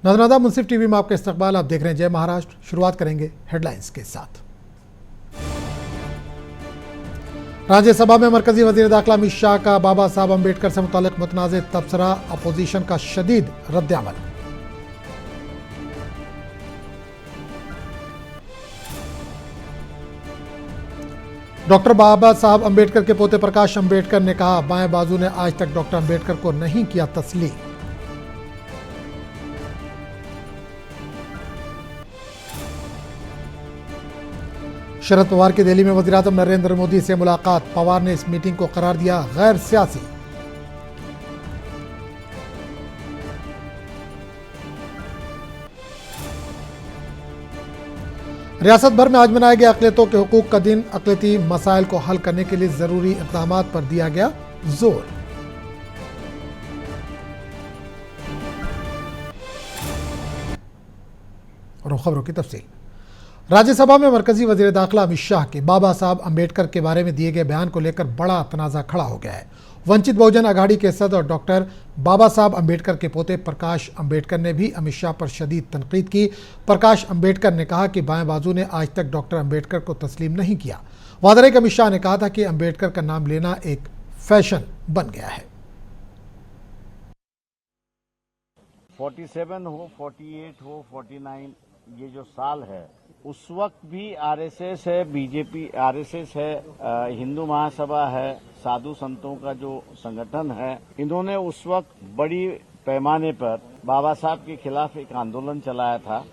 नजराना मुंसिफ टीवी में आपका इस्तकबाल। आप देख रहे हैं जय महाराष्ट्र। शुरुआत करेंगे हेडलाइंस के साथ। राज्यसभा में मरकजी वजीर दाखिला अमित शाह का बाबा साहब अम्बेडकर से मुताल्लिक मुतनाज़ तबसरा, अपोजिशन का शदीद रद्द-ए-अमल। डॉक्टर बाबा साहब अम्बेडकर के पोते प्रकाश अम्बेडकर ने कहा, बाएं बाजू ने आज तक डॉक्टर अम्बेडकर को नहीं किया तस्लीम। शरद पवार की दिल्ली में वज़ीर-ए-आज़म नरेंद्र मोदी से मुलाकात। पवार ने इस मीटिंग को करार दिया गैर सियासी। रियासत भर में आज मनाया गया अक़लियतों के हुकूक का दिन। अक़लियती मसाइल को हल करने के लिए जरूरी इक़दामात पर दिया गया जोर। और खबरों की तफसील। राज्यसभा में मरकजी वजीर दाखिला अमित शाह के बाबा साहब अम्बेडकर के बारे में दिए गए बयान को लेकर बड़ा तनाज़ा खड़ा हो गया है। वंचित बहुजन आघाड़ी के सदर डॉक्टर बाबा साहब अम्बेडकर के पोते प्रकाश अम्बेडकर ने भी अमित शाह पर शदीद तनकीद की। प्रकाश अम्बेडकर ने कहा कि बाएं बाजू ने आज तक डॉक्टर अम्बेडकर को तस्लीम नहीं किया। वादे कि अमित शाह ने कहा था कि अम्बेडकर का नाम लेना एक फैशन बन गया है। 47 हो, 48 हो, 49 ये जो साल है उस वक्त भी आरएसएस है, बीजेपी आरएसएस है, हिंदू महासभा है, साधु संतों का जो संगठन है, इन्होंने उस वक्त बड़ी पैमाने पर बाबा साहब के खिलाफ एक आंदोलन चलाया था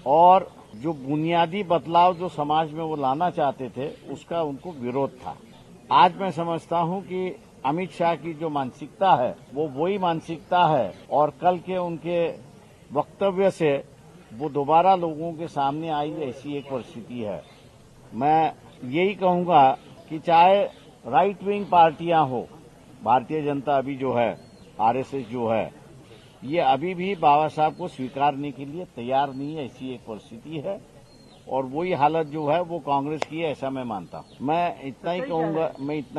और जो बुनियादी बदलाव जो समाज में वो लाना चाहते थे उसका उनको विरोध था। आज मैं समझता हूं कि अमित शाह की जो मानसिकता है वो वही मानसिकता है और कल के उनके वक्तव्य से वो दोबारा लोगों के सामने आई ऐसी एक परिस्थिति है। मैं यही कहूंगा कि चाहे राइट विंग पार्टियां हो, भारतीय जनता अभी जो है, आरएसएस जो है, ये अभी भी बाबा साहब को स्वीकारने के लिए तैयार नहीं है, ऐसी एक परिस्थिति है और वही हालत जो है वो कांग्रेस की है, ऐसा मैं मानता हूं। मैं इतना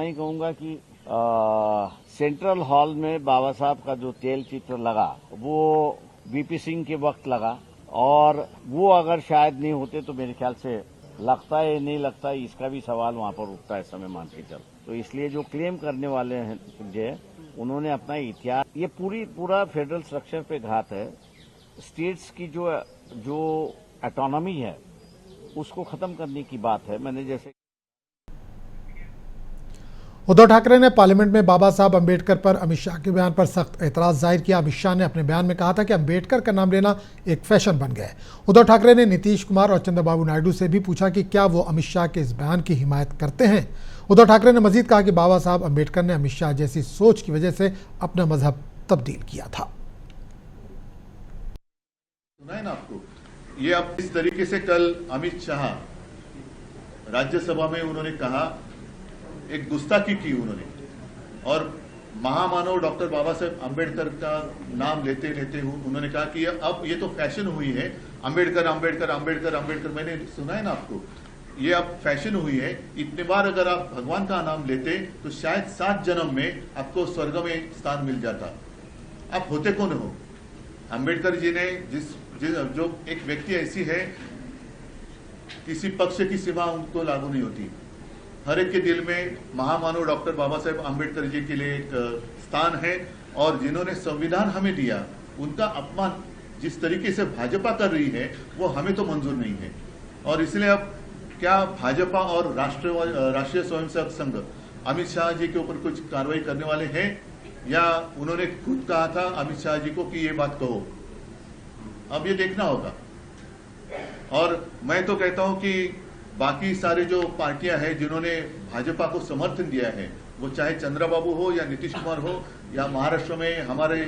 ही कहूंगा कि सेंट्रल हॉल में बाबा साहब का जो तेल चित्र लगा वो वीपी सिंह के वक्त लगा और वो अगर शायद नहीं होते तो मेरे ख्याल से लगता है नहीं लगता है इसका भी सवाल वहां पर उठता है, समय मान के चल। तो इसलिए जो क्लेम करने वाले हैं जो उन्होंने अपना इतिहास, ये पूरा फेडरल स्ट्रक्चर पे घात है। स्टेट्स की जो ऑटोनॉमी है उसको खत्म करने की बात है। मैंने जैसे उद्धव ठाकरे ने पार्लियामेंट में बाबा साहब अम्बेडकर पर अमित शाह के बयान पर सख्त एतराज जाहिर किया। अमित शाह ने अपने बयान में कहा था कि अम्बेडकर का नाम लेना एक फैशन बन गया है। उद्धव ठाकरे ने नीतीश कुमार और चंद्रबाबू नायडू से भी पूछा कि क्या वो अमित शाह के इस बयान की हिमायत करते हैं। उद्धव ठाकरे ने मजीद कहा कि बाबा साहब अम्बेडकर ने अमित शाह जैसी सोच की वजह से अपना मजहब तब्दील किया था। सुना है ना आपको, ये अब इस तरीके से कल अमित शाह राज्यसभा में उन्होंने कहा, एक गुस्ताखी की उन्होंने और महामानव डॉक्टर बाबा साहब अम्बेडकर का नाम लेते लेते उन्होंने कहा कि अब ये तो फैशन हुई है, अम्बेडकर अम्बेडकर अम्बेडकर अम्बेडकर। मैंने सुना है ना आपको, ये अब फैशन हुई है। इतने बार अगर आप भगवान का नाम लेते तो शायद 7 जन्म में आपको स्वर्ग में स्थान मिल जाता। आप होते कौन हो? अम्बेडकर जी ने जो एक व्यक्ति ऐसी है, किसी पक्ष की सीमा उनको लागू नहीं होती। हर एक के दिल में महामानव डॉक्टर बाबा साहेब अम्बेडकर जी के लिए एक स्थान है और जिन्होंने संविधान हमें दिया, उनका अपमान जिस तरीके से भाजपा कर रही है वो हमें तो मंजूर नहीं है। और इसलिए अब क्या भाजपा और राष्ट्रीय स्वयंसेवक संघ अमित शाह जी के ऊपर कुछ कार्रवाई करने वाले हैं या उन्होंने खुद कहा था अमित शाह जी को कि ये बात कहो? अब ये देखना होगा। और मैं तो कहता हूं कि बाकी सारे जो पार्टियां हैं जिन्होंने भाजपा को समर्थन दिया है, वो चाहे चंद्रबाबू हो या नीतीश कुमार हो या महाराष्ट्र में हमारे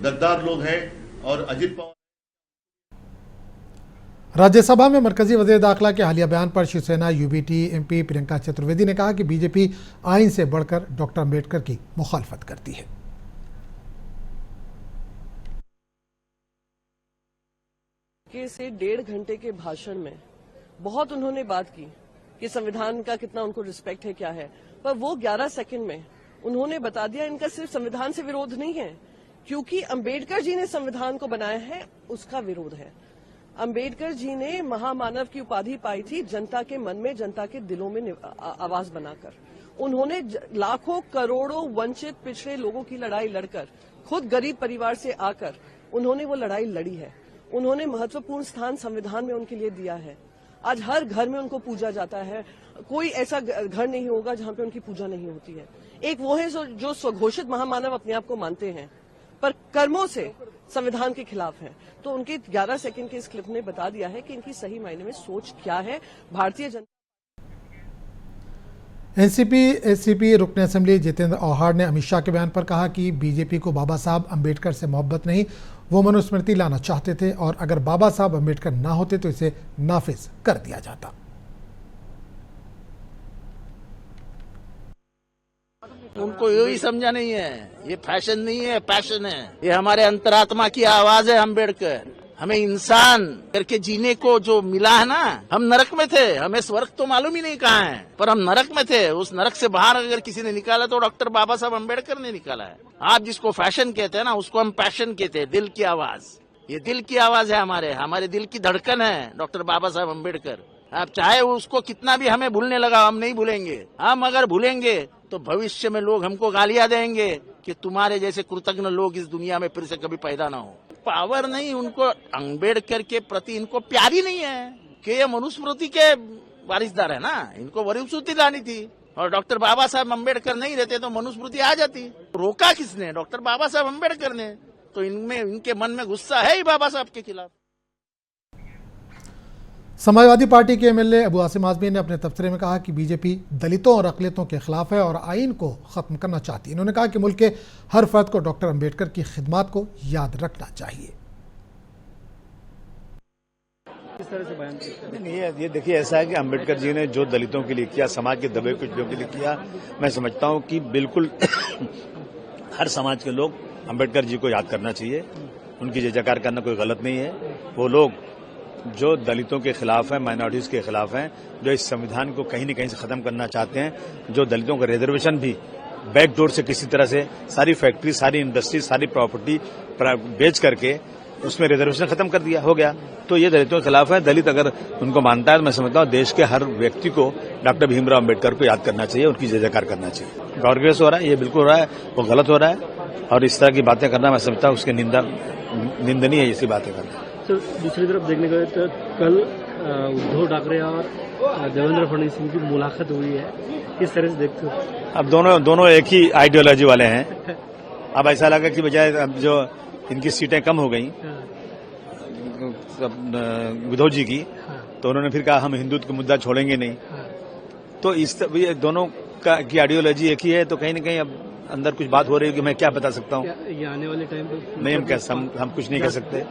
गद्दार लोग हैं और अजित पवार। राज्यसभा में मरकजी वजीर दाखिला के हालिया बयान पर शिवसेना यूबीटी एमपी प्रियंका चतुर्वेदी ने कहा कि बीजेपी आइन से बढ़कर डॉक्टर अम्बेडकर की मुखालफत करती है। से 1.5 घंटे के भाषण में बहुत उन्होंने बात की कि संविधान का कितना उनको रिस्पेक्ट है, क्या है, पर वो 11 सेकंड में उन्होंने बता दिया इनका सिर्फ संविधान से विरोध नहीं है, क्योंकि अंबेडकर जी ने संविधान को बनाया है, उसका विरोध है। अंबेडकर जी ने महामानव की उपाधि पाई थी जनता के मन में, जनता के दिलों में आवाज बनाकर। उन्होंने लाखों करोड़ों वंचित पिछड़े लोगों की लड़ाई लड़कर, खुद गरीब परिवार से आकर उन्होंने वो लड़ाई लड़ी है। उन्होंने महत्वपूर्ण स्थान संविधान में उनके लिए दिया है। आज हर घर में उनको पूजा जाता है, कोई ऐसा घर नहीं होगा जहां पे उनकी पूजा नहीं होती है। एक वो है जो स्वघोषित महामानव अपने आप को मानते हैं, पर कर्मों से संविधान के खिलाफ हैं। तो उनके 11 सेकंड के इस क्लिप ने बता दिया है कि इनकी सही मायने में सोच क्या है। भारतीय जनता एनसीपी रुकन असेंबली जितेंद्र औहाड़ ने अमित शाह के बयान पर कहा कि बीजेपी को बाबा साहब अम्बेडकर से मोहब्बत नहीं, वो मनुस्मृति लाना चाहते थे और अगर बाबा साहब अम्बेडकर ना होते तो इसे नाफिज कर दिया जाता। उनको यही समझा नहीं है, ये फैशन नहीं है, पैशन है। ये हमारे अंतरात्मा की आवाज है अम्बेडकर। हमें इंसान करके जीने को जो मिला है ना, हम नरक में थे, हमें स्वर्ग तो मालूम ही नहीं कहाँ है, पर हम नरक में थे। उस नरक से बाहर अगर किसी ने निकाला तो डॉक्टर बाबा साहब अम्बेडकर ने निकाला है। आप जिसको फैशन कहते हैं ना, उसको हम पैशन कहते हैं, दिल की आवाज। ये दिल की आवाज है, हमारे दिल की धड़कन है डॉक्टर बाबा साहब अम्बेडकर। आप चाहे उसको कितना भी हमें भूलने लगा, हम नहीं भूलेंगे। हम अगर भूलेंगे तो भविष्य में लोग हमको गालियां देंगे कि तुम्हारे जैसे कृतज्ञ लोग इस दुनिया में फिर से कभी पैदा ना हो। पावर नहीं, उनको अंबेडकर के प्रति इनको प्यार ही नहीं है कि ये मनुस्मृति के वारिसदार है ना, इनको मनुस्मृति लानी थी। और डॉक्टर बाबा साहब अम्बेडकर नहीं रहते तो मनुस्मृति आ जाती। रोका किसने? डॉक्टर बाबा साहब अम्बेडकर ने। तो इनके मन में गुस्सा है ही बाबा साहब के खिलाफ। समाजवादी पार्टी के एमएलए अबू आसिम आजमी ने अपने तबसरे में कहा कि बीजेपी दलितों और अक़लियतों के खिलाफ है और आइन को ख़त्म करना चाहती है। इन्होंने कहा कि मुल्क के हर फर्द को डॉक्टर अम्बेडकर की खिदमत को याद रखना चाहिए। किस तरह से बयान नहीं, ये देखिए, ऐसा है कि अम्बेडकर जी ने जो दलितों के लिए किया, समाज के दबे कुचलों के लिए किया, मैं समझता हूं कि बिल्कुल हर समाज के लोग अम्बेडकर जी को याद करना चाहिए। उनकी जय जयकार करना कोई गलत नहीं है। वो लोग जो दलितों के खिलाफ हैं, माइनॉरिटीज के खिलाफ हैं, जो इस संविधान को कहीं न कहीं से खत्म करना चाहते हैं, जो दलितों का रिजर्वेशन भी बैकडोर से किसी तरह से सारी फैक्ट्री, सारी इंडस्ट्री, सारी प्रॉपर्टी बेच करके उसमें रिजर्वेशन खत्म कर दिया, हो गया, तो ये दलितों के खिलाफ है। दलित अगर उनको मानता है तो मैं समझता हूँ देश के हर व्यक्ति को डॉक्टर भीमराव अम्बेडकर को याद करना चाहिए, उनकी जय जयकार करना चाहिए। कांग्रेस हो रहा है, ये बिल्कुल हो रहा है, वो गलत हो रहा है और इस तरह की बातें करना मैं समझता हूँ उसकी निंदनीय है, ऐसी बातें करना। तो दूसरी तरफ देखने गए तो कल उद्धव ठाकरे और देवेंद्र फडणवीस की मुलाकात हुई है, किस तरह से देखते हो? अब दोनों एक ही आइडियोलॉजी वाले हैं। अब ऐसा लगा कि बजाय अब जो इनकी सीटें कम हो गई उद्धव जी की, तो उन्होंने फिर कहा हम हिंदुत्व का मुद्दा छोड़ेंगे नहीं। तो इस दोनों की आइडियोलॉजी एक ही है, तो कहीं न कहीं अब अंदर कुछ बात हो रही है कि मैं क्या बता सकता हूँ। ये आने वाले टाइम पे नहीं, हम कुछ नहीं कह सकते,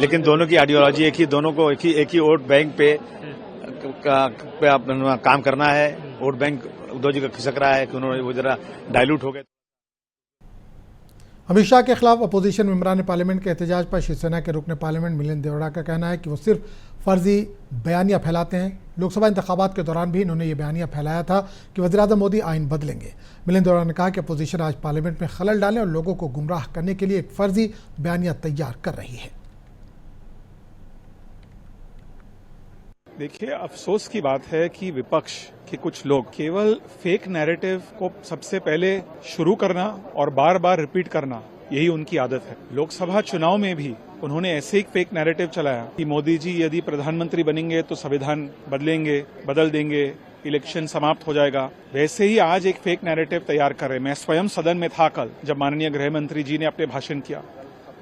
लेकिन दोनों की आइडियोलॉजी एक ही, दोनों को एक ही वोट बैंक पे काम करना है। वोट बैंक उद्धव जी का खिसक रहा है कि उन्होंने वो जरा डाइल्यूट हो गए। अमित शाह के खिलाफ अपोजिशन मेंबरान पार्लियामेंट के एहतजाज पर शिवसेना के रुकन पार्लियामेंट मिलिंद देवड़ा का कहना है कि वो सिर्फ फर्जी बयानियां फैलाते हैं। लोकसभा इंतखाबात के दौरान भी इन्होंने ये बयानियां फैलाया था कि वज़ीर-ए-आज़म मोदी आइन बदलेंगे। मिलिंद देवड़ा ने कहा कि अपोजिशन आज पार्लियामेंट में खलल डालें और लोगों को गुमराह करने के लिए एक फर्जी बयानियां तैयार कर रही है। देखिए, अफसोस की बात है कि विपक्ष के कुछ लोग केवल फेक नैरेटिव को सबसे पहले शुरू करना और बार बार रिपीट करना, यही उनकी आदत है। लोकसभा चुनाव में भी उन्होंने ऐसे एक फेक नैरेटिव चलाया कि मोदी जी यदि प्रधानमंत्री बनेंगे तो संविधान बदल देंगे, इलेक्शन समाप्त हो जाएगा। वैसे ही आज एक फेक नैरेटिव तैयार कर रहे। मैं स्वयं सदन में था कल, जब माननीय गृह मंत्री जी ने अपने भाषण किया,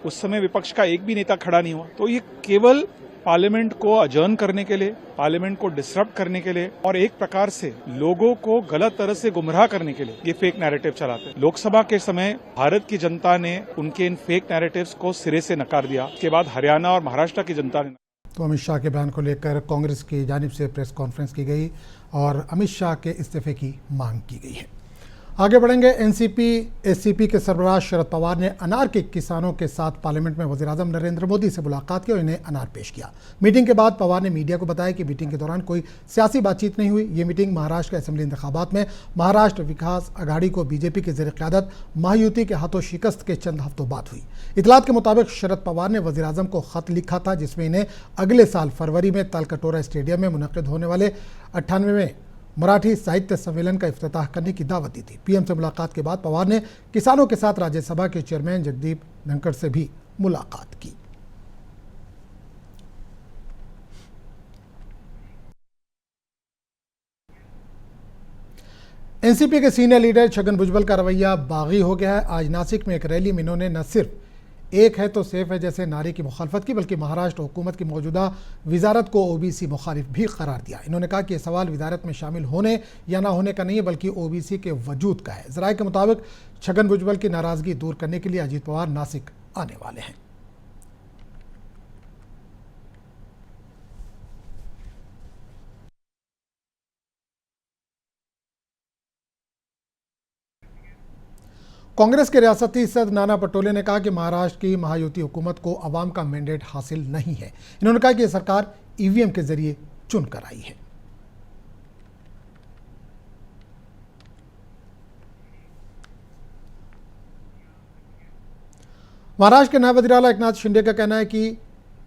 उस समय विपक्ष का एक भी नेता खड़ा नहीं हुआ। तो ये केवल पार्लियामेंट को अजर्न करने के लिए, पार्लियामेंट को डिसरप्ट करने के लिए और एक प्रकार से लोगों को गलत तरह से गुमराह करने के लिए ये फेक नैरेटिव चलाते हैं। लोकसभा के समय भारत की जनता ने उनके इन फेक नैरेटिव्स को सिरे से नकार दिया। उसके बाद हरियाणा और महाराष्ट्र की जनता ने। तो अमित शाह के बयान को लेकर कांग्रेस की जानिब से प्रेस कॉन्फ्रेंस की गई और अमित शाह के इस्तीफे की मांग की गई है। आगे बढ़ेंगे। एनसीपी एससीपी के सरबराह शरद पवार ने अनार के किसानों के साथ पार्लियामेंट में वज़ीर-ए-आज़म नरेंद्र मोदी से मुलाकात की और इन्हें अनार पेश किया। मीटिंग के बाद पवार ने मीडिया को बताया कि मीटिंग के दौरान कोई सियासी बातचीत नहीं हुई। ये मीटिंग महाराष्ट्र के असेंबली इंतखाबात में महाराष्ट्र विकास अघाड़ी को बीजेपी के ज़ेर क़यादत महायुति के हाथों शिकस्त के चंद हफ्तों बाद हुई। इतलात के मुताबिक शरद पवार ने वज़ीर-ए-आज़म को खत लिखा था जिसमें इन्हें अगले साल फरवरी में तलकटोरा स्टेडियम में मुनक़िद होने वाले 98वें मराठी साहित्य सम्मेलन का इफ्तिताह करने की दावत दी थी। पीएम से मुलाकात के बाद पवार ने किसानों के साथ राज्यसभा के चेयरमैन जगदीप धनखड़ से भी मुलाकात की। एनसीपी के सीनियर लीडर छगन भुजबल का रवैया बागी हो गया है। आज नासिक में एक रैली में इन्होंने न सिर्फ एक है तो सेफ है जैसे नारे की मुखालफत की, बल्कि महाराष्ट्र हुकूमत की मौजूदा वजारत को ओबीसी मुखालिफ भी करार दिया। इन्होंने कहा कि यह सवाल वजारत में शामिल होने या ना होने का नहीं है, बल्कि ओबीसी के वजूद का है। जराये के मुताबिक छगन भुजबल की नाराजगी दूर करने के लिए अजीत पवार नासिक आने वाले हैं। कांग्रेस के रियासती सदर नाना पटोले ने कहा कि महाराष्ट्र की महायुति हुकूमत को अवाम का मैंडेट हासिल नहीं है। इन्होंने कहा कि यह सरकार ईवीएम के जरिए चुनकर आई है। महाराष्ट्र के नायब वज़ीर-ए-आला एकनाथ शिंदे का कहना है कि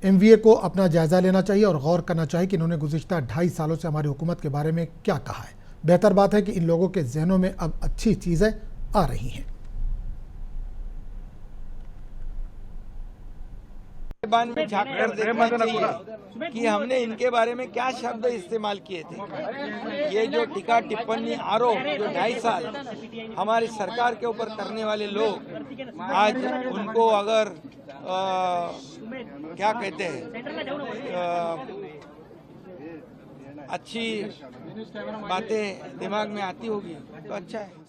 एमवीए को अपना जायजा लेना चाहिए और गौर करना चाहिए कि इन्होंने गुज़िश्ता 2.5 सालों से हमारी हुकूमत के बारे में क्या कहा है। बेहतर बात है कि इन लोगों के जहनों में अब अच्छी चीजें आ रही हैं। में झांककर देखना चाहिए कि हमने इनके बारे में क्या शब्द इस्तेमाल किए थे। ये जो टीका टिप्पणी आरोप जो 2.5 साल हमारी सरकार के ऊपर करने वाले लोग, आज उनको अगर क्या कहते हैं अच्छी बातें दिमाग में आती होगी तो अच्छा है।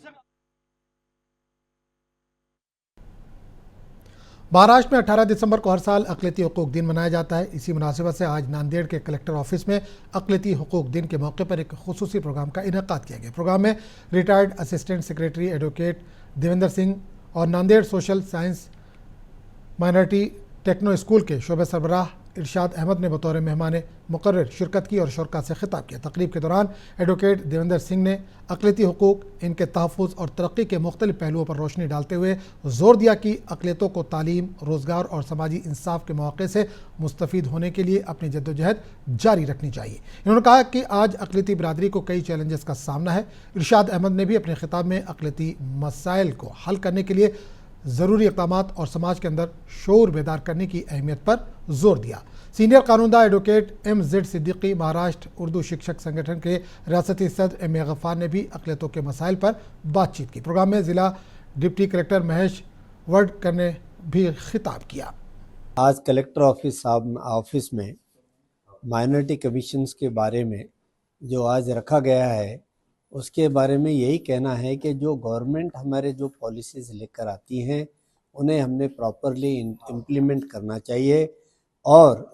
महाराष्ट्र में 18 दिसंबर को हर साल अक़लियती हुकूक दिन मनाया जाता है। इसी मुनासिबत से आज नांदेड़ के कलेक्टर ऑफिस में अक़लियती हुकूक दिन के मौके पर एक खुसूसी प्रोग्राम का इनेकाद किया गया। प्रोग्राम में retired assistant secretary advocate Devendra Singh और Nanded social science minority techno school के शोबे सरबराह इरशाद अहमद ने बतौर मेहमान मुकर्रर शिरकत की और शुरा से खिताब किया। तकरीब के दौरान एडवोकेट देवेंद्र सिंह ने अक़लियती हुकूक, इनके तहफ़्फ़ुज़ और तरक्की के मुख्तलिफ पहलुओं पर रोशनी डालते हुए ज़ोर दिया कि अक़लियतों को तालीम, रोज़गार और समाजी इंसाफ के मौक़े से मुस्तफ़ीद होने के लिए अपनी जद्दोजहद जारी रखनी चाहिए। इन्होंने कहा कि आज अक़लियती बिरादरी को कई चैलेंजेस का सामना है। इरशाद अहमद ने भी अपने खिताब में अक़लियती मसाइल को हल करने के लिए ज़रूरी इक़दामात और समाज के अंदर शऊर बेदार करने की अहमियत पर जोर दिया। सीनियर कानूनदा एडवोकेट MZ सिद्दीकी, महाराष्ट्र उर्दू शिक्षक संगठन के रियासती सदर MA गफ़ार ने भी अक़लियतों के मसाइल पर बातचीत की। प्रोग्राम में ज़िला डिप्टी कलेक्टर महेश वर्डकर ने भी खिताब किया। आज कलेक्टर ऑफिस में माइनॉरिटी कमीशंस के बारे में जो आज रखा गया है उसके बारे में यही कहना है कि जो गवर्नमेंट हमारे जो पॉलिसीज़ लेकर आती हैं उन्हें हमने प्रॉपरली इम्प्लीमेंट करना चाहिए और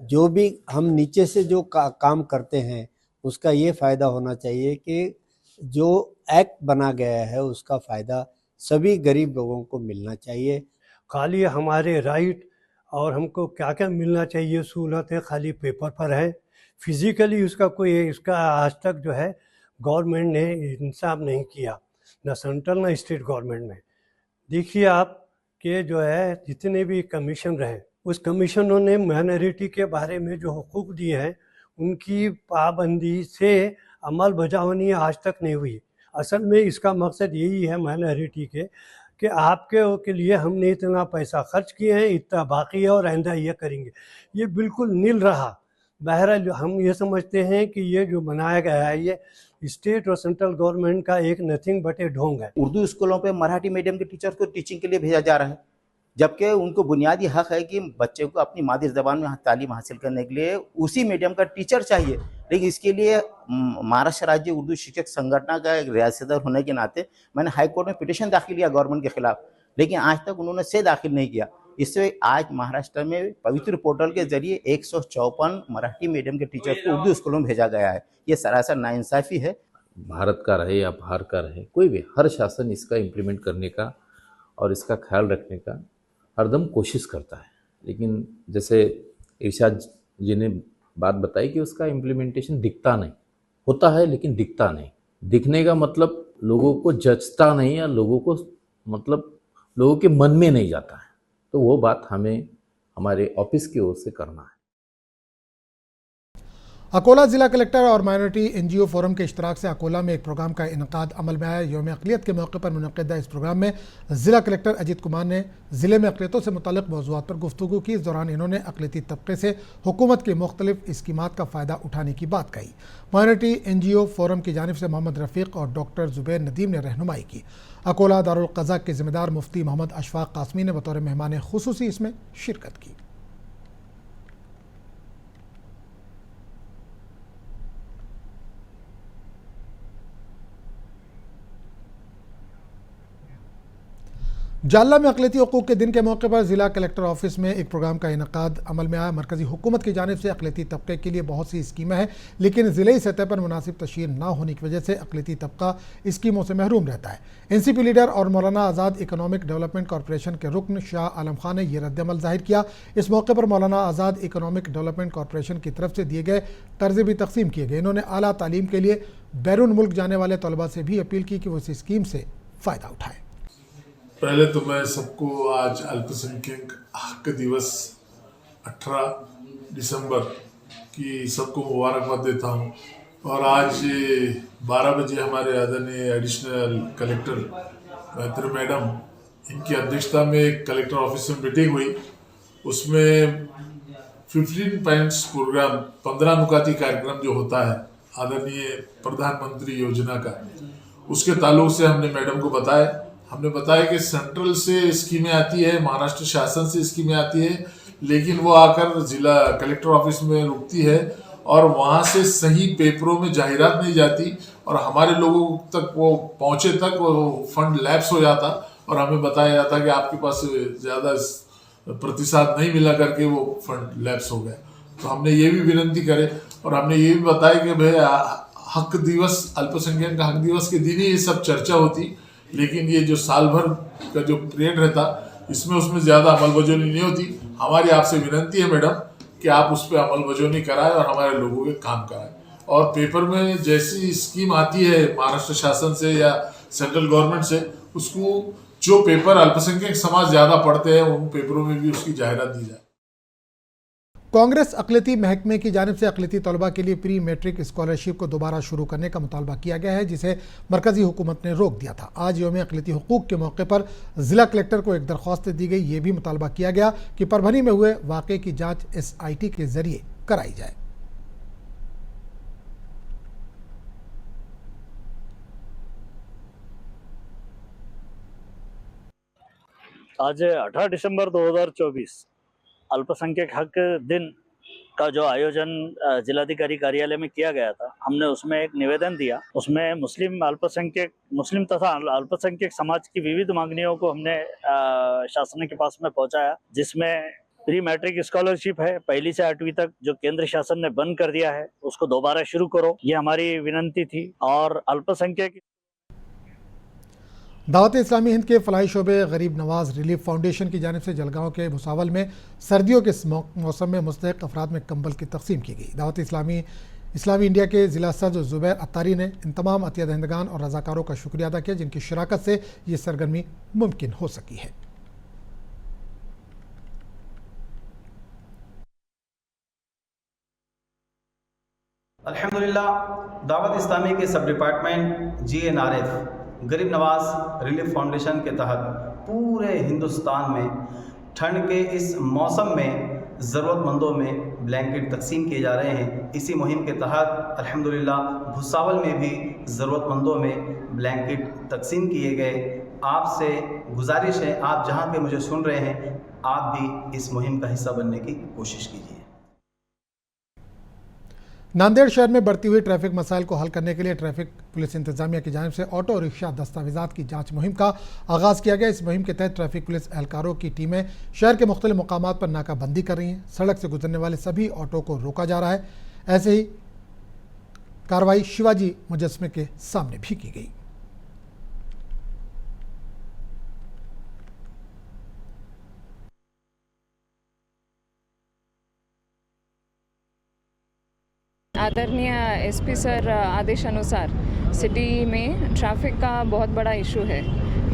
जो भी हम नीचे से जो काम करते हैं उसका ये फ़ायदा होना चाहिए कि जो एक्ट बना गया है उसका फ़ायदा सभी गरीब लोगों को मिलना चाहिए। खाली हमारे राइट और हमको क्या क्या मिलना चाहिए सहूलतें खाली पेपर पर है, फिज़िकली इसका आज तक जो है गवर्नमेंट ने इंसाफ नहीं किया, न सेंट्रल न स्टेट गवर्नमेंट में। देखिए आप कि जो है जितने भी कमीशन रहे उस कमीशनों ने माइनॉरिटी के बारे में जो हुकूक दिए हैं उनकी पाबंदी से अमल बजावनी आज तक नहीं हुई। असल में इसका मकसद यही है माइनॉरिटी के कि आपके लिए हमने इतना पैसा खर्च किए हैं, इतना बाकी है और आइंदा ये करेंगे, ये बिल्कुल नील रहा। बहरहाल हम ये समझते हैं कि ये जो बनाया गया है ये स्टेट और सेंट्रल गवर्नमेंट का एक नथिंग बट ए ढोंग है। उर्दू स्कूलों पे मराठी मीडियम के टीचर्स को टीचिंग के लिए भेजा जा रहा है, जबकि उनको बुनियादी हक है कि बच्चे को अपनी मादरी ज़बान में तालीम हासिल करने के लिए उसी मीडियम का टीचर चाहिए। लेकिन इसके लिए महाराष्ट्र राज्य उर्दू शिक्षक संगठन का एक रियासतदार होने के नाते मैंने हाई कोर्ट में पिटीशन दाखिल किया गवर्नमेंट के खिलाफ, लेकिन आज तक उन्होंने से दाखिल नहीं किया। इससे आज महाराष्ट्र में पवित्र पोर्टल के जरिए 154 मराठी मीडियम के टीचर्स को उर्दू स्कूलों में भेजा गया है। ये सरासर नाइंसाफ़ी है। भारत का रहे या बाहर का रहे, कोई भी, हर शासन इसका इम्प्लीमेंट करने का और इसका ख्याल रखने का हरदम कोशिश करता है। लेकिन जैसे इरशाद जी ने बात बताई कि उसका इम्प्लीमेंटेशन दिखता नहीं, होता है लेकिन दिखता नहीं। दिखने का मतलब लोगों को जचता नहीं या लोगों को मतलब लोगों के मन में नहीं जाता है, तो वो बात हमें हमारे ऑफिस की ओर से करना है। अकोला जिला कलेक्टर और माइनॉरिटी एनजीओ फोरम के इश्तराक से अकोला में एक प्रोग्राम का इनकाद अमल में आया। यौम अक़लियत के मौके पर मुनक़िदा इस प्रोग्राम में जिला कलेक्टर अजीत कुमार ने ज़िले में अक़लियतों से मुतल्लिक़ मौज़ूआत पर गुफ्तगू की। इस दौरान इन्होंने अक़लियती तबक़े से हुकूमत की मुख्तलिफ़ स्कीमात का फ़ायदा उठाने की बात कही। माइनॉरिटी एनजीओ फोरम की जानिब से मोहम्मद रफ़ीक और डॉक्टर ज़ुबैर नदीम ने रहनुमाई की। अकोला दारुल क़ज़ा के ज़िम्मेदार मुफ्ती मोहम्मद अशफाक़ क़ासमी ने बतौर मेहमान ख़ुसूसी इसमें शिरकत की। जालना में अक़लियती हुकूक़ के दिन के मौके पर ज़िला कलेक्टर ऑफिस में एक प्रोग्राम का इनकाद अमल में आया। मरकज़ी हुकूमत की जानिब से अक़लियती तबके के लिए बहुत सी स्कीमें हैं, लेकिन ज़िले सतह पर मुनासिब तशहीर न होने की वजह से अक़लियती तबका स्कीमों से महरूम रहता है। एनसीपी लीडर और मौलाना आज़ाद इकनॉमिक डेवलपमेंट कॉरपोरेशन के रुकन शाह आलम खान ने यह रद्दअमल ज़ाहिर किया। इस मौके पर मौलाना आज़ाद इकनॉमिक डेवलपमेंट कॉरपोरेशन की तरफ से दिए गए कर्ज़े भी तकसीम किए गए। इन्होंने आला तालीम के लिए बैरून मुल्क जाने वाले तलबा से भी अपील की कि वो इस स्कीम से फ़ायदा उठाएँ। पहले तो मैं सबको आज अल्पसंख्यक हक दिवस 18 दिसंबर की सबको मुबारकबाद देता हूँ। और आज 12 बजे हमारे आदरणीय एडिशनल कलेक्टर गायत्री मैडम इनकी अध्यक्षता में एक कलेक्टर ऑफिस में मीटिंग हुई। उसमें 15 पॉइंट्स प्रोग्राम, 15 नुकाती कार्यक्रम जो होता है आदरणीय प्रधानमंत्री योजना का, उसके ताल्लुक से हमने मैडम को बताया। हमने बताया कि सेंट्रल से स्कीमें आती है, महाराष्ट्र शासन से स्कीमें आती है, लेकिन वो आकर जिला कलेक्टर ऑफिस में रुकती है और वहाँ से सही पेपरों में जाहिरात नहीं जाती और हमारे लोगों तक वो पहुँचे तक वो फंड लैप्स हो जाता और हमें बताया जाता कि आपके पास ज़्यादा प्रतिशत नहीं मिला करके वो फंड लैप्स हो गया। तो हमने ये भी विनती करे और हमने ये भी बताया कि भाई हक दिवस, अल्पसंख्यक हक दिवस के दिन ही ये सब चर्चा होती, लेकिन ये जो साल भर का जो पीरियड रहता इसमें उसमें ज़्यादा अमलबजानी नहीं होती। हमारी आपसे विनती है मैडम कि आप उस पर अमलबजानी कराएं और हमारे लोगों के काम कराएं। और पेपर में जैसी स्कीम आती है महाराष्ट्र शासन से या सेंट्रल गवर्नमेंट से, उसको जो पेपर अल्पसंख्यक समाज ज़्यादा पढ़ते हैं उन पेपरों में भी उसकी जाहिरात दी जाए। कांग्रेस अक़लियती महकमे की जानिब से अक़लियती तलबा के लिए प्री मैट्रिक स्कॉलरशिप को दोबारा शुरू करने का मुतालबा किया गया है, जिसे मरकज़ी हुकूमत ने रोक दिया था। आज यौम अक़लियती हुकूक़ के मौके पर ज़िला कलेक्टर को एक दरख्वास्त दी गई। ये भी मुतालबा किया गया कि परभनी में हुए वाक़े की जाँच SIT के ज़रिए कराई जाए। आज 18 दिसंबर 2024 अल्पसंख्यक हक दिन का जो आयोजन जिलाधिकारी कार्यालय में किया गया था, हमने उसमें एक निवेदन दिया। उसमें मुस्लिम तथा अल्पसंख्यक समाज की विविध मांगनियों को हमने शासन के पास में पहुंचाया, जिसमें प्री मैट्रिक स्कॉलरशिप है 1ली से 8वीं तक, जो केंद्र शासन ने बंद कर दिया है, उसको दोबारा शुरू करो, ये हमारी विनती थी। और अल्पसंख्यक दावत इस्लामी हिंद के फलाही शोबे गरीब नवाज रिलीफ फाउंडेशन की जानिब से जलगांव के भुसावल में सर्दियों के मौसम में मुस्तहिक अफराद में कंबल की तकसीम की गई। दावत इस्लामी इंडिया के ज़िला सदर ज़ुबैर अत्तारी ने इन तमाम अतिया दहिंदगान और रज़ाकारों का शुक्रिया अदा किया, जिनकी शराकत से ये सरगर्मी मुमकिन हो सकी है। अल्हम्दुलिल्लाह, दावत इस्लामी के सब डिपार्टमेंट GNRF गरीब नवाज रिलीफ फाउंडेशन के तहत पूरे हिंदुस्तान में ठंड के इस मौसम में ज़रूरतमंदों में ब्लैंकेट तकसीम किए जा रहे हैं। इसी मुहिम के तहत अल्हम्दुलिल्लाह भुसावल में भी ज़रूरतमंदों में ब्लैंकेट तकसीम किए गए। आपसे गुजारिश है, आप जहां पे मुझे सुन रहे हैं, आप भी इस मुहिम का हिस्सा बनने की कोशिश कीजिए। नांदेड़ शहर में बढ़ती हुई ट्रैफिक मसाइल को हल करने के लिए ट्रैफिक पुलिस इंतजामिया की जानिब से ऑटो रिक्शा दस्तावेजात की जांच मुहिम का आगाज़ किया गया। इस मुहिम के तहत ट्रैफिक पुलिस एहलकारों की टीमें शहर के मुख्तलिफ मकामात पर नाकाबंदी कर रही हैं। सड़क से गुजरने वाले सभी ऑटो को रोका जा रहा है। ऐसे ही कार्रवाई शिवाजी मुजस्मे के सामने भी की गई। आदरणीय एसपी सर आदेश अनुसार सिटी में ट्रैफिक का बहुत बड़ा इशू है,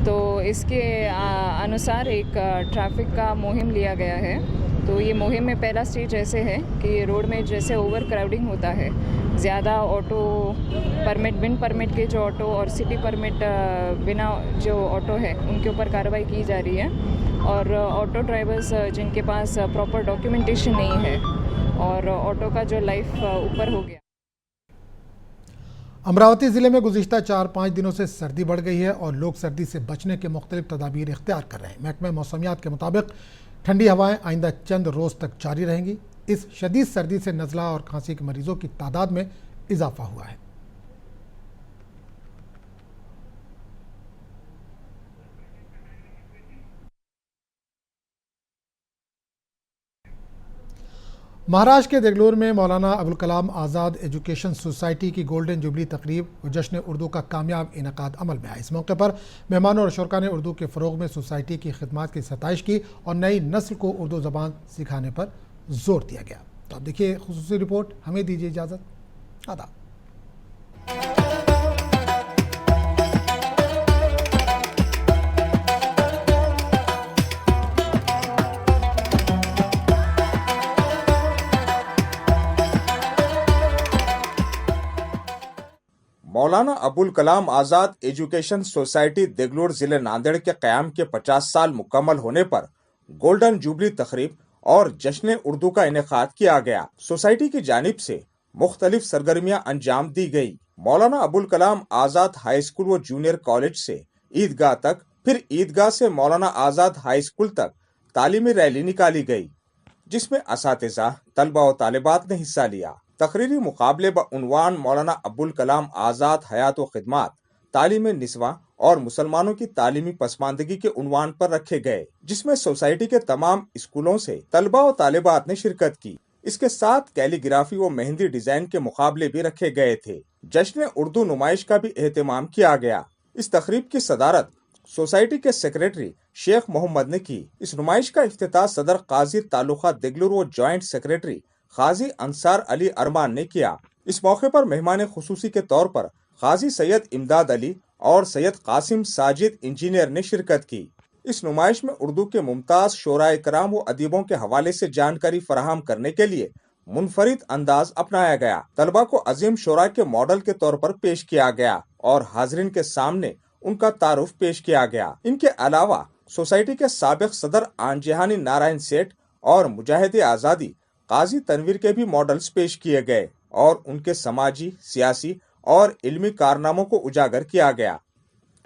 तो इसके अनुसार एक ट्रैफिक का मुहिम लिया गया है। तो ये मुहिम में पहला स्टेज ऐसे है कि रोड में जैसे ओवर क्राउडिंग होता है, ज़्यादा ऑटो परमिट बिन परमिट के जो ऑटो और सिटी परमिट बिना जो ऑटो है उनके ऊपर कार्रवाई की जा रही है, और ऑटो ड्राइवर्स जिनके पास प्रॉपर डॉक्यूमेंटेशन नहीं है और ऑटो का जो लाइफ ऊपर हो गया। अमरावती जिले में गुज़िश्ता 4-5 दिनों से सर्दी बढ़ गई है और लोग सर्दी से बचने के मुख्तलिफ तदाबीर इख्तियार कर रहे हैं। महकमे मौसमियात के मुताबिक ठंडी हवाएं आइंदा चंद रोज़ तक जारी रहेंगी। इस शदीद सर्दी से नज़ला और खांसी के मरीजों की तादाद में इजाफा हुआ है। महाराष्ट्र के देगलूर में मौलाना अबुल कलाम आज़ाद एजुकेशन सोसाइटी की गोल्डन जुबली तकरीब व जश्न उर्दू का कामयाब इनकाद अमल में आया। इस मौके पर मेहमानों और शुरका ने उर्दू के फ़रोग़ में सोसाइटी की खिदमात की सताइश की और नई नस्ल को उर्दू ज़बान सिखाने पर जोर दिया गया। तो अब देखिए खुसूसी रिपोर्ट। हमें दीजिए इजाज़त। आदाब। मौलाना अबुल कलाम आज़ाद एजुकेशन सोसाइटी देगलूर जिले नांदेड़ के क़याम के 50 साल मुकम्मल होने पर गोल्डन जुबली तकरीब और जश्न उर्दू का इनेकाद किया गया। सोसाइटी की जानिब से मुख्तलिफ सरगर्मियां अंजाम दी गई। मौलाना अबुल कलाम आज़ाद हाई स्कूल व जूनियर कॉलेज से ईदगाह तक, फिर ईदगाह से मौलाना आज़ाद हाई स्कूल तक तालीमी रैली निकाली गई, जिसमें असातिज़ा, तलबा व तालिबात ने हिस्सा लिया। तकरीरी मुकाबले बउनवान मौलाना अबुल कलाम आज़ाद हयात व खिदमात, तालीम निस्वा और मुसलमानों की तालीमी पसमानदगी के उन्वान पर रखे गए, जिसमें सोसाइटी के तमाम स्कूलों से तलबा व तालिबात ने शिरकत की। इसके साथ कैलीग्राफी व मेहंदी डिजाइन के मुकाबले भी रखे गए थे। जश्न उर्दू नुमाइश का भी एहतमाम किया गया। इस तकरीब की सदारत सोसाइटी के सेक्रेटरी शेख मोहम्मद ने की। इस नुमाइश का इफ्तिताह सदर काजी तालुका देगलूर व जॉइंट सेक्रेटरी काजी अंसार अली अरमान ने किया। इस मौके पर मेहमान खुसूसी के तौर पर काजी सैयद इमदाद अली और सैयद कासिम साजिद इंजीनियर ने शिरकत की। इस नुमाइश में उर्दू के मुमताज शोराए कराम व अदीबों के हवाले से जानकारी फराहम करने के लिए मुनफरिद अंदाज अपनाया गया। तलबा को अजीम शोरा के मॉडल के तौर पर पेश किया गया और हाजरीन के सामने उनका तारुफ पेश किया गया। इनके अलावा सोसाइटी के साबिक सदर आनजहानी नारायण सेठ और मुजाहिद आज़ादी काजी तनवीर के भी मॉडल्स पेश किए गए और उनके समाजी, सियासी और इल्मी कारनामों को उजागर किया गया।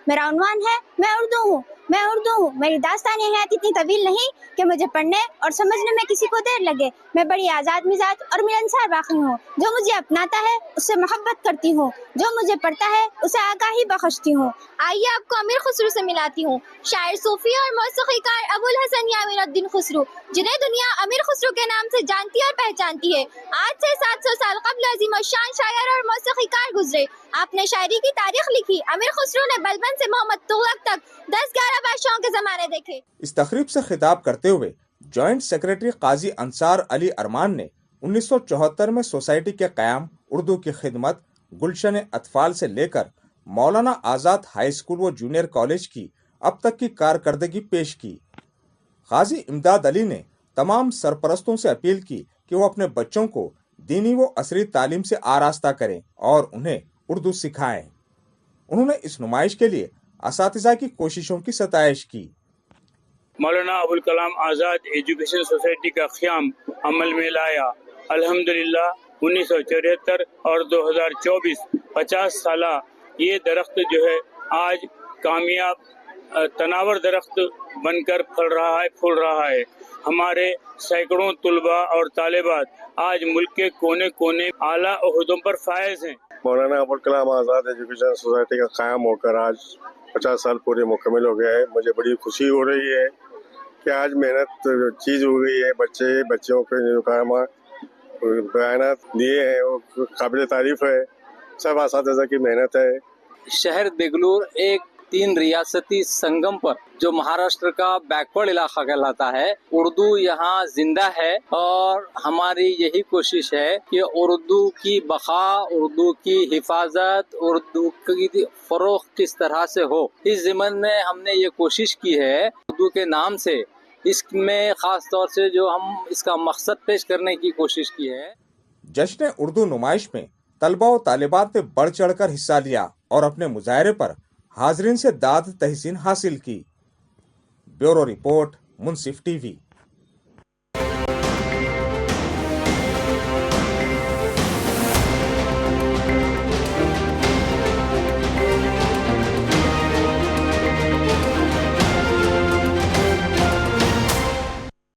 मेरा उन्वान है मैं उर्दू हूँ। मेरी दास्तानी हयात इतनी तवील नहीं कि मुझे पढ़ने और समझने में किसी को देर लगे। मैं बड़ी आज़ाद मिजाज और मिलनसार बाकी हूँ। जो मुझे अपनाता है उससे मोहब्बत करती हूँ, जो मुझे पढ़ता है उसे आगाही बख्शती हूँ। आइए आपको अमीर खुसरू से मिलाती हूँ, शायर, सूफी और मौसीक़ीकार अबुल हसन यामीनुद्दीन खुसरू, जिन्हें दुनिया अमीर खुसरू के नाम से जानती और पहचानती है। आज से 700 साल कबल अजीम शान शायर और मौसीक़ीकार गुजरे। आपने शायरी की तारीख लिखी। अमीर खुसरू ने बलबन से मोहम्मद तुगलक तक 10-11 बादशाहों के जमाने देखे। इस तकरीब से खिताब करते हुए जॉइंट सेक्रेटरी काजी अंसार अली अरमान ने 1974 में सोसाइटी के क़याम, उर्दू की खिदमत, गुलशन अतफाल से लेकर मौलाना आज़ाद हाई स्कूल व जूनियर कॉलेज की अब तक की कारकर्दगी पेश की। काजी इमदाद अली ने तमाम सरपरस्तों से अपील की कि वो अपने बच्चों को दीनी व असरी तालीम से आरास्ता करें और उन्हें उर्दू सिखाएं। उन्होंने इस नुमाइश के लिए असातिज़ा की कोशिशों की सताइश की। मौलाना अबुल कलाम आज़ाद एजुकेशन सोसाइटी का क़याम अमल में लाया। अल्हम्दुलिल्लाह 1974 और 2024 50 साल ये दरख्त जो है आज कामयाब तनावर दरख्त बनकर फूल रहा है। हमारे सैकड़ों तुलबा और तालिबात आज मुल्क के कोने कोने आला ओहदों पर फायज हैं। मौलाना अबुल कलाम आज़ाद एजुकेशन सोसाइटी का कायम होकर आज 50 साल पूरे मुकम्मल हो गए हैं। मुझे बड़ी खुशी हो रही है कि आज मेहनत चीज़ हो गई है। बच्चों पे जो काम बयानात दिए हैं वो काबिल तारीफ है सब असातिज़ा की मेहनत है। शहर देगलूर एक 3 रियासती संगम पर जो महाराष्ट्र का बैकवर्ड इलाका कहलाता है, उर्दू यहाँ जिंदा है और हमारी यही कोशिश है कि उर्दू की बका, उर्दू की हिफाजत, उर्दू की फरोख किस तरह से हो, इस ज़िम्मन में हमने ये कोशिश की है। उर्दू के नाम से इसमें खास तौर से जो हम इसका मकसद पेश करने की कोशिश की है। जश्न उर्दू नुमाइश में तलबा और तालिबात ने बढ़ चढ़कर हिस्सा लिया और अपने मुजाहरे पर हाजरीन से दाद तहसीन हासिल की। ब्यूरो रिपोर्ट, मुंसिफ टीवी।